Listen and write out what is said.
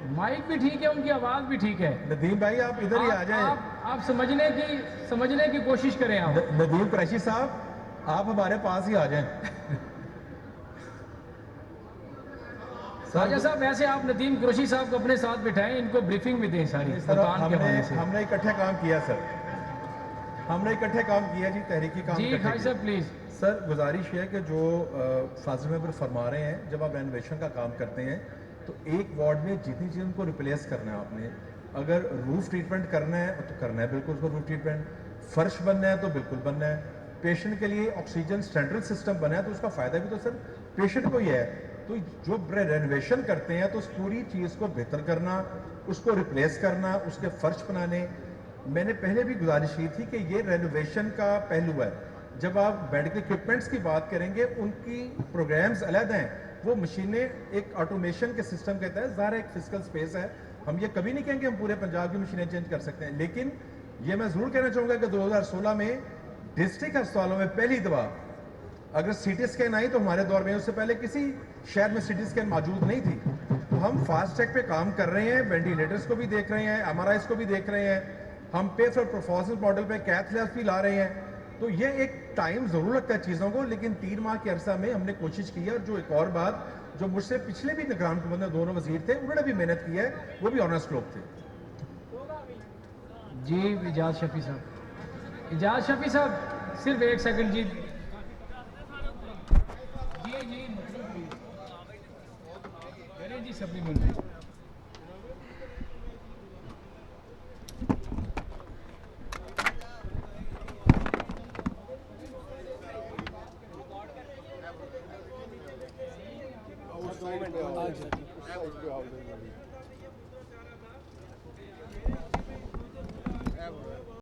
Mic भी ठीक है, उनकी आवाज भी ठीक है। नदीम भाई आप इधर ही आ जाएं। आप समझने की कोशिश करें। आप नदीम कुरैशी साहब आप हमारे पास ही आ जाएं। राजा साहब वैसे आप नदीम कुरैशी साहब को अपने साथ बिठाएं, इनको ब्रीफिंग भी दें सारी मुल्तान के हवाले से। हमने इकट्ठे काम किया सर, हमने इकट्ठे काम किया जी, तहरीकी काम जी खाई साहब प्लीज। सर गुजारिश है कि जो फाजिल मेंबर फरमा रहे हैं, जब आप रेनोवेशन का काम करते हैं तो एक वार्ड में जितनी चीज़ उनको रिप्लेस करना है आपने, अगर रूफ ट्रीटमेंट करना है तो करना है बिल्कुल उसको रूफ ट्रीटमेंट, फर्श बनना है तो बिल्कुल बनना है, पेशेंट के लिए ऑक्सीजन स्टैंडर्ड सिस्टम बना है तो उसका फ़ायदा भी तो सर पेशेंट को ही है। तो जो रेनोवेशन करते हैं तो उस पूरी चीज़ को बेहतर करना, उसको रिप्लेस करना, उसके फर्श बनाने, मैंने पहले भी गुजारिश की थी कि ये रेनोवेशन का पहलू है। जब आप मेडिकल इक्विपमेंट्स की बात करेंगे उनकी प्रोग्राम्स अलग हैं, वो मशीनें एक ऑटोमेशन के सिस्टम के तहत ज़ाहिर एक फिजिकल स्पेस है, हम ये कभी नहीं कहेंगे हम पूरे पंजाब की मशीनें चेंज कर सकते हैं, लेकिन ये मैं ज़रूर कहना चाहूँगा कि 2016 में डिस्ट्रिक्ट अस्पतालों में पहली दफ़ा अगर सीटी स्कैन आई तो हमारे दौर में, उससे पहले किसी शहर में सीटी स्कैन मौजूद नहीं थी। तो हम फास्ट ट्रैक पे काम कर रहे हैं, वेंटिलेटर्स को भी देख रहे हैं, MRIs को भी देख रहे हैं, हम पे फॉर परफॉर्मेंस मॉडल पे कैथ लैब्स भी ला रहे हैं। तो ये एक टाइम ज़रूर लगता है चीज़ों को, लेकिन 3 माह के अरसा में हमने कोशिश की है। और जो एक और बात, जो मुझसे पिछले भी निगरान हुकूमत दोनों वजीर थे, उन्होंने भी मेहनत की है, वो भी ऑनेस्ट लोग थे। जी इजाज शफी साहब, इजाज शफी साहब सिर्फ 1 सेकंड जी। जी जी जी सप्लीमेंट्री